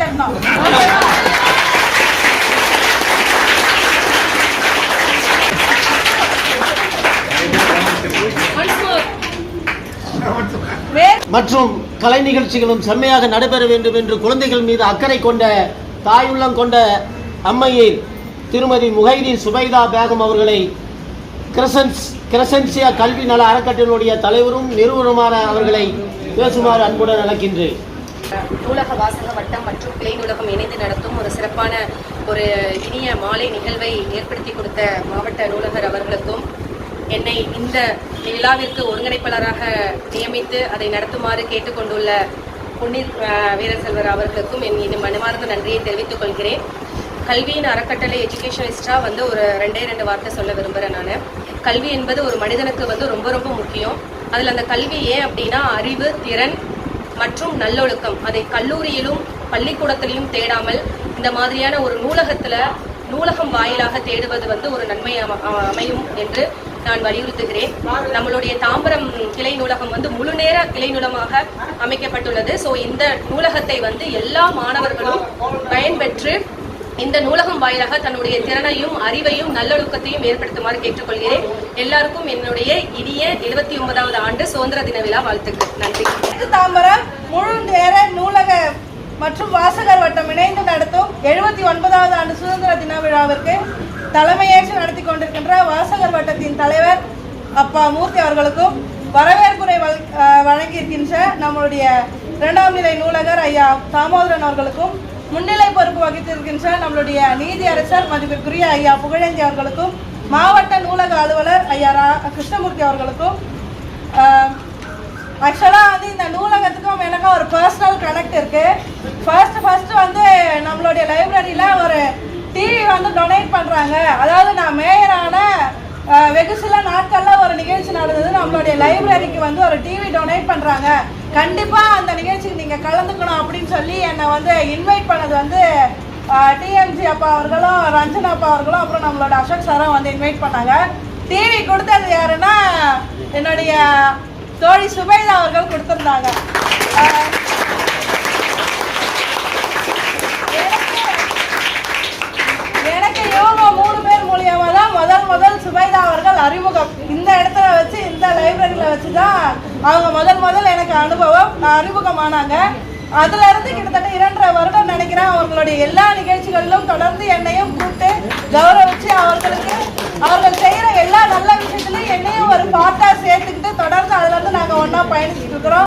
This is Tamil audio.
தேடணும். மற்றும் கலை நிகழ்ச்சிகளும் செம்மையாக நடைபெற வேண்டும் என்று குழந்தைகள் மீது அக்கறை கொண்ட தாயுள்ளம் கொண்ட அம்மையை திருமதி முஹைதீன் சுபைதா பேகம் அவர்களை கிரசன்சியா கல்வி நல அறக்கட்டளையினுடைய தலைவரும் நிறுவனமான அவர்களை பேசுமாறு அன்புடன் அழைக்கின்றேன். நூலக வாசக வட்டம் மற்றும் கிளை நூலகம் இணைந்து நடத்தும் ஒரு சிறப்பான ஒரு இனிய மாலை நிகழ்வை ஏற்படுத்தி கொடுத்த மாவட்ட நூலகர் அவர்களுக்கும் என்னை இந்த விழாவிற்கு ஒருங்கிணைப்பாளராக நியமித்து அதை நடத்துமாறு கேட்டுக்கொண்டுள்ள புன்னீர் வீரசெல்வர் அவர்களுக்கும் என் மனமார்ந்த நன்றியை தெரிவித்துக் கொள்கிறேன். கல்வியின் அறக்கட்டளை எஜுகேஷனிஸ்டா ஒரு ரெண்டு வார்த்தை சொல்ல விரும்புகிறேன். நான் கல்வி என்பது ஒரு மனிதனுக்கு ரொம்ப ரொம்ப முக்கியம். அதில் அந்த கல்வி ஏன் அப்படின்னா அறிவு, திறன் மற்றும் நல்லொழுக்கம். அதை கல்லூரியிலும் பள்ளிக்கூடத்திலையும் தேடாமல் இந்த மாதிரியான ஒரு நூலகம் வாயிலாக தேடுவது ஒரு நன்மை அமையும் என்று நான் வலியுறுத்துகிறேன். நம்மளுடைய தாம்பரம் கிளை நூலகம் முழு நேர கிளை நூலகமாக அமைக்கப்பட்டுள்ளது. ஸோ இந்த நூலகத்தை எல்லா மாணவர்களும் பயன்பெற்று இந்த நூலகம் வாயிலாக தன்னுடைய திறனையும் அறிவையும் நல்லொழுக்கத்தையும் ஏற்படுத்துமாறு கேட்டுக்கொள்கிறேன். எல்லாருக்கும் என்னுடைய இனிய 79வது ஆண்டு சுதந்திர தின விழா வாழ்த்துக்கள். நன்றி. தாம்பரம் முழு நேர நூலக மற்றும் வாசகர் வட்டம் இணைந்து நடத்தும் 79வது ஆண்டு சுதந்திர தின விழாவிற்கு தலைமையேற்று நடத்தி கொண்டிருக்கின்ற வாசகர் வட்டத்தின் தலைவர் அப்பா மூர்த்தி அவர்களுக்கும், வரவேற்புரை வழங்கியிருக்கின்ற நம்மளுடைய 2ஆம் நிலை நூலகர் ஐயா தாமோதரன் அவர்களுக்கும், முன்னிலை பொறுப்பு வகித்திருக்கின்ற நம்மளுடைய நீதி அரசர் மதிப்பிற்குரிய ஐயா புகழேந்தி அவர்களுக்கும், மாவட்ட நூலக அலுவலர் ஐயா கிருஷ்ணமூர்த்தி அவர்களுக்கும், ஆக்சுவலாக இந்த நூலகத்துக்கும் எனக்கும் ஒரு பர்சனல் கனெக்ட் இருக்கு. ஃபர்ஸ்ட் நம்மளுடைய லைப்ரரியில ஒரு டிவி டொனேட் பண்றாங்க. அதாவது நான் மேயரான வெகு சில நாட்கள்ல ஒரு நிகழ்ச்சி நடந்தது. நம்மளுடைய லைப்ரரிக்கு ஒரு டிவி டொனேட் பண்றாங்க, கண்டிப்பா அந்த நிகழ்ச்சிக்கு நீங்க கலந்துக்கணும் அப்படின்னு சொல்லி என்னை இன்வைட் பண்ணது டிஎம்ஜி அப்பா அவர்களும் ரஞ்சனா அப்பா அவர்களும் அப்புறம் நம்மளோட அசோக் சாரும் இன்வைட் பண்ணாங்க. டிவி கொடுத்தது யாருன்னா என்னுடைய தோழி சுபைதா அவர்கள் கொடுத்திருந்தாங்க. எனக்கு இவங்க 3 பேர் மூலியமா தான் முதல் சுபைதா அவர்கள் அறிமுகம். இந்த இடத்துல வச்சு, இந்த லைப்ரரியில வச்சுதான் அவங்க முதல் எனக்கு அறிமுகமானாங்க. அதுல இருந்து கிட்டத்தட்ட 2.5 வருடம் நினைக்கிறேன். அவங்களுடைய எல்லா நிகழ்ச்சிகளிலும் தொடர்ந்து என்னையும் கூப்பிட்டு கௌரவிச்சு அவர்கள் செய்யற எல்லா நல்ல விஷயத்திலையும் என்னையும் ஒரு பார்ட்டா சேர்த்துக்கிட்டு தொடர்ந்து அதுல இருந்து நாங்க ஒன்னா பயணிச்சுட்டு இருக்கிறோம்.